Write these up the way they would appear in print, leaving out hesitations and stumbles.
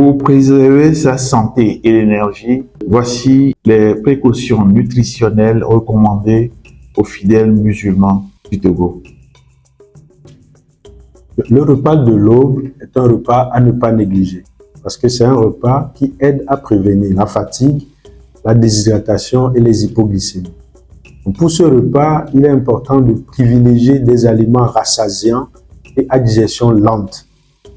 Pour préserver sa santé et l'énergie, voici les précautions nutritionnelles recommandées aux fidèles musulmans du Togo. Le repas de l'aube est un repas à ne pas négliger parce que c'est un repas qui aide à prévenir la fatigue, la déshydratation et les hypoglycémies. Donc pour ce repas, il est important de privilégier des aliments rassasiants et à digestion lente,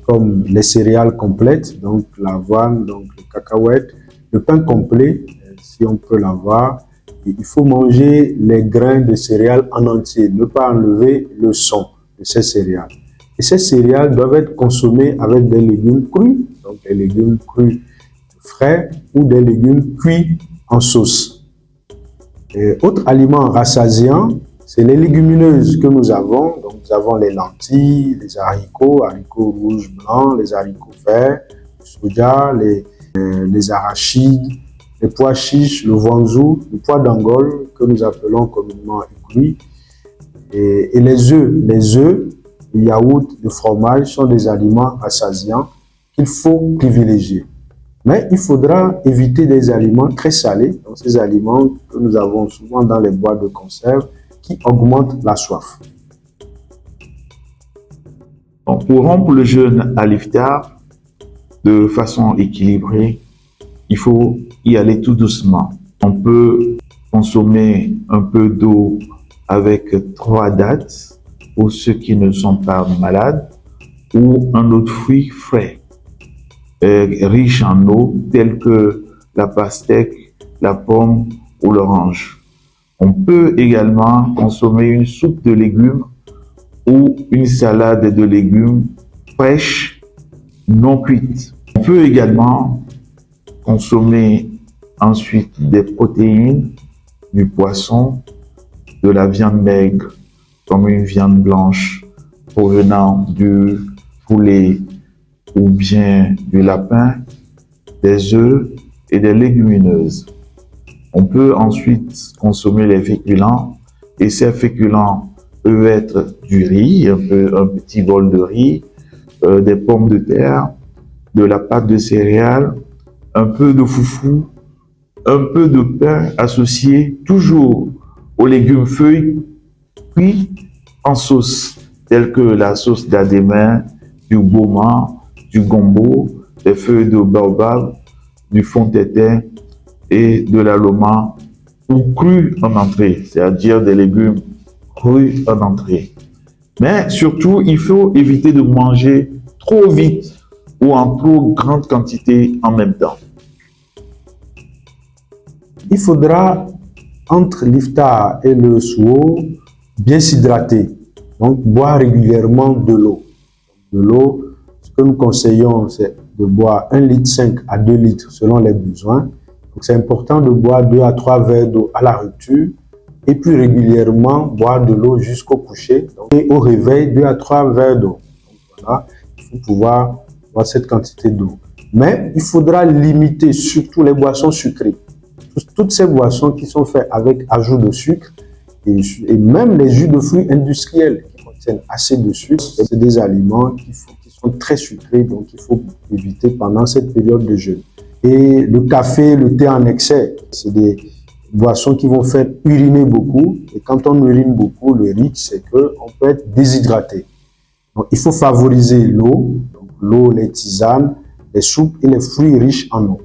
comme les céréales complètes, donc l'avoine, donc le cacahuète, le pain complet, si on peut l'avoir. Il faut manger les grains de céréales en entier, ne pas enlever le son de ces céréales. Et ces céréales doivent être consommées avec des légumes crus, donc des légumes crus frais ou des légumes cuits en sauce. Autre aliment rassasiant, c'est les légumineuses que nous avons. Donc, nous avons les lentilles, les haricots rouges, blancs, les haricots verts, le soja, les arachides, les pois chiches, le vanzou, le pois d'Angole que nous appelons communément écuit, et les œufs. Les œufs, le yaourt, le fromage sont des aliments rassasiants qu'il faut privilégier. Mais il faudra éviter des aliments très salés, donc ces aliments que nous avons souvent dans les boîtes de conserve qui augmentent la soif. Donc, pour rompre le jeûne à l'iftar de façon équilibrée, il faut y aller tout doucement. On peut consommer un peu d'eau avec 3 dattes pour ceux qui ne sont pas malades ou un autre fruit frais riche en eau tels que la pastèque, la pomme ou l'orange. On peut également consommer une soupe de légumes ou une salade de légumes fraîches non cuites. On peut également consommer ensuite des protéines, du poisson, de la viande maigre, comme une viande blanche provenant du poulet ou bien du lapin, des œufs et des légumineuses. On peut ensuite consommer les féculents et ces féculents peuvent être du riz, un petit bol de riz, des pommes de terre, de la pâte de céréales, un peu de foufou, un peu de pain associé toujours aux légumes feuilles cuits en sauce, telles que la sauce d'adémin, du boma, du gombo, des feuilles de baobab, du fontétin et de la loma, ou crus en entrée, c'est-à-dire des légumes crus en entrée. Mais surtout, il faut éviter de manger trop vite ou en trop grande quantité en même temps. Il faudra, entre l'iftar et le suhoor, bien s'hydrater. Donc, boire régulièrement de l'eau. De l'eau, ce que nous conseillons, c'est de boire 1,5 litre à 2 litres selon les besoins. Donc, c'est important de boire 2 à 3 verres d'eau à la rupture et puis régulièrement boire de l'eau jusqu'au coucher. Donc, et au réveil, 2 à 3 verres d'eau. Voilà, il faut pouvoir boire cette quantité d'eau. Mais il faudra limiter surtout les boissons sucrées. Toutes ces boissons qui sont faites avec ajout de sucre et même les jus de fruits industriels qui contiennent assez de sucre, c'est des aliments qui sont très sucrés, donc il faut éviter pendant cette période de jeûne. Et le café, le thé en excès, c'est des boissons qui vont faire uriner beaucoup. Et quand on urine beaucoup, le risque, c'est qu'on peut être déshydraté. Donc, il faut favoriser l'eau, les tisanes, les soupes et les fruits riches en eau.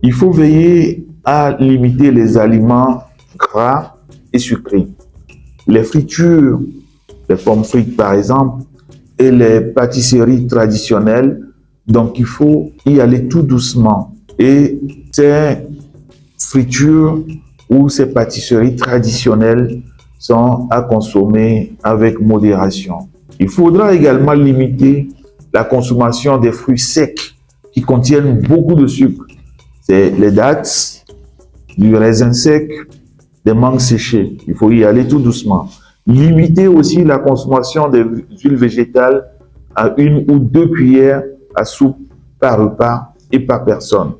Il faut veiller à limiter les aliments gras et sucrés. Les fritures, les pommes frites par exemple, et les pâtisseries traditionnelles, donc il faut y aller tout doucement. Et ces fritures ou ces pâtisseries traditionnelles sont à consommer avec modération. Il faudra également limiter la consommation des fruits secs qui contiennent beaucoup de sucre. C'est les dattes, du raisin sec, des mangues séchées. Il faut y aller tout doucement. Limiter aussi la consommation des huiles végétales à 1 ou 2 cuillères à soupe par repas et par personne.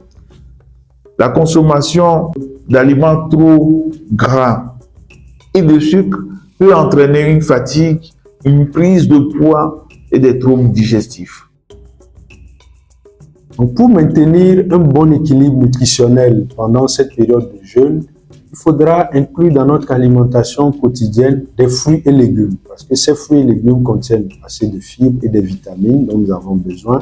La consommation d'aliments trop gras et de sucre peut entraîner une fatigue, une prise de poids et des troubles digestifs. Donc, pour maintenir un bon équilibre nutritionnel pendant cette période de jeûne, il faudra inclure dans notre alimentation quotidienne des fruits et légumes, parce que ces fruits et légumes contiennent assez de fibres et des vitamines dont nous avons besoin.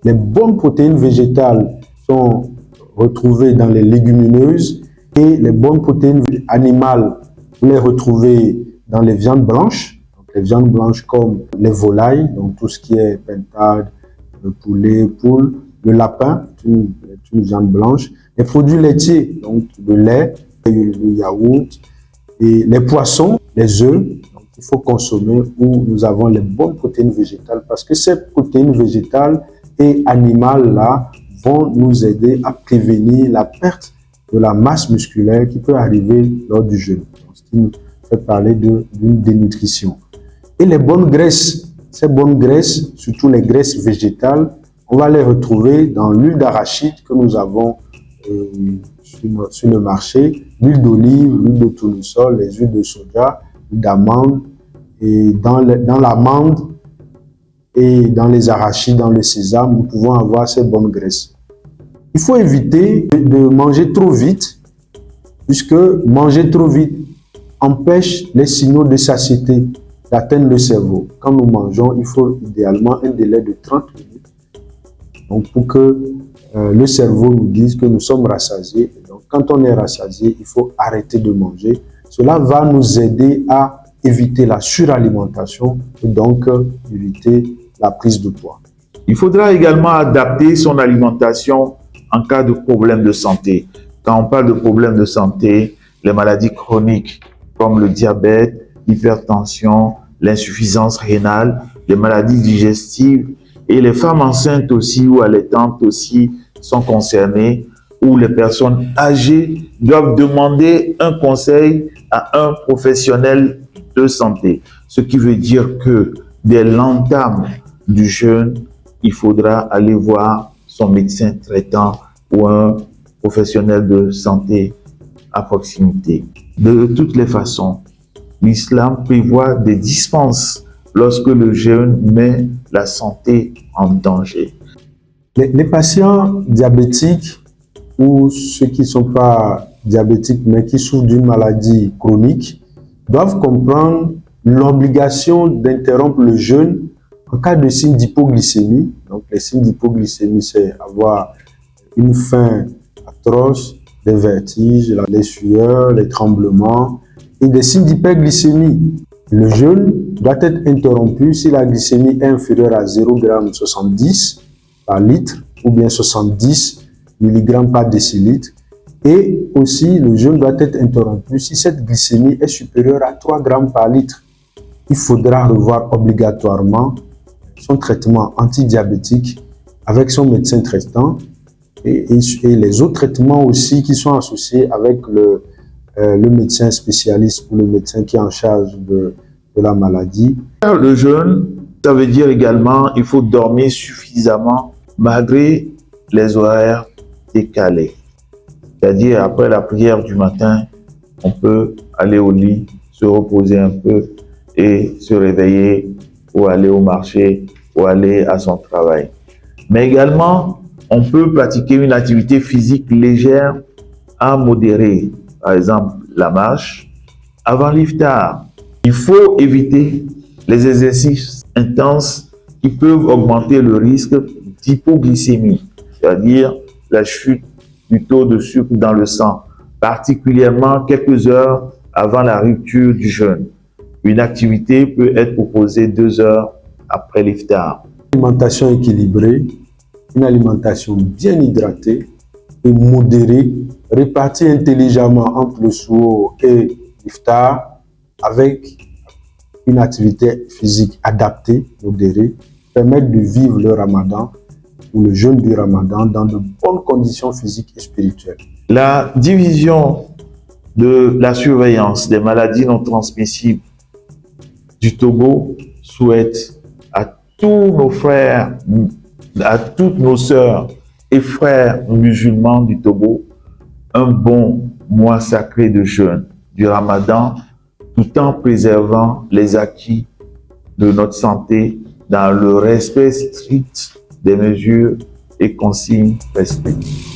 Les bonnes protéines végétales sont retrouvées dans les légumineuses et les bonnes protéines animales, vous les retrouvez dans les viandes blanches. Donc, les viandes blanches comme les volailles, donc tout ce qui est pintade, le poulet, poule, le lapin, c'est une viande blanche. Les produits laitiers, donc le lait, le yaourt, et les poissons, les œufs, donc il faut consommer où nous avons les bonnes protéines végétales parce que ces protéines végétales et animales-là vont nous aider à prévenir la perte de la masse musculaire qui peut arriver lors du jeûne, ce qui nous fait parler d'une dénutrition. Et les bonnes graisses, ces bonnes graisses, surtout les graisses végétales, on va les retrouver dans l'huile d'arachide que nous avons sur le marché, l'huile d'olive, l'huile de tournesol, les huiles de soja, l'huile d'amande, et dans l'amande et dans les arachides, dans le sésame, nous pouvons avoir ces bonnes graisses. Il faut éviter de manger trop vite, puisque manger trop vite empêche les signaux de satiété d'atteindre le cerveau. Quand nous mangeons, il faut idéalement un délai de 30 minutes donc pour que le cerveau nous dise que nous sommes rassasiés. Donc, quand on est rassasié, il faut arrêter de manger. Cela va nous aider à éviter la suralimentation et donc éviter la prise de poids. Il faudra également adapter son alimentation en cas de problème de santé. Quand on parle de problèmes de santé, les maladies chroniques comme le diabète, l'hypertension, l'insuffisance rénale, les maladies digestives et les femmes enceintes aussi ou allaitantes aussi sont concernées, où les personnes âgées doivent demander un conseil à un professionnel de santé. Ce qui veut dire que dès l'entame du jeûne, il faudra aller voir son médecin traitant ou un professionnel de santé à proximité. De toutes les façons, l'islam prévoit des dispenses lorsque le jeûne met la santé en danger. Les patients diabétiques ou ceux qui ne sont pas diabétiques mais qui souffrent d'une maladie chronique doivent comprendre l'obligation d'interrompre le jeûne en cas de signes d'hypoglycémie. Donc les signes d'hypoglycémie, c'est avoir une faim atroce, des vertiges, les sueurs, les tremblements et des signes d'hyperglycémie. Le jeûne doit être interrompu si la glycémie est inférieure à 0,70 g par litre ou bien 70 mg par décilitre. Et aussi, le jeûne doit être interrompu si cette glycémie est supérieure à 3 g par litre. Il faudra revoir obligatoirement son traitement antidiabétique avec son médecin traitant et les autres traitements aussi qui sont associés avec le médecin spécialiste ou le médecin qui est en charge de la maladie. Le jeûne, ça veut dire également qu'il faut dormir suffisamment malgré les horaires décalés. C'est-à-dire après la prière du matin, on peut aller au lit, se reposer un peu et se réveiller ou aller au marché ou aller à son travail. Mais également, on peut pratiquer une activité physique légère à modérer, par exemple la marche, avant l'iftar. Il faut éviter les exercices intenses qui peuvent augmenter le risque d'hypoglycémie, c'est-à-dire la chute du taux de sucre dans le sang, particulièrement quelques heures avant la rupture du jeûne. Une activité peut être proposée 2 heures après l'iftar. Une alimentation équilibrée, une alimentation bien hydratée et modérée, répartie intelligemment entre le suhoor et l'iftar, avec une activité physique adaptée, modérée, permettent de vivre le ramadan ou le jeûne du ramadan dans de bonnes conditions physiques et spirituelles. La division de la surveillance des maladies non transmissibles du Togo souhaite à tous nos frères, à toutes nos sœurs et frères musulmans du Togo un bon mois sacré de jeûne du Ramadan, tout en préservant les acquis de notre santé dans le respect strict des mesures et consignes respectées.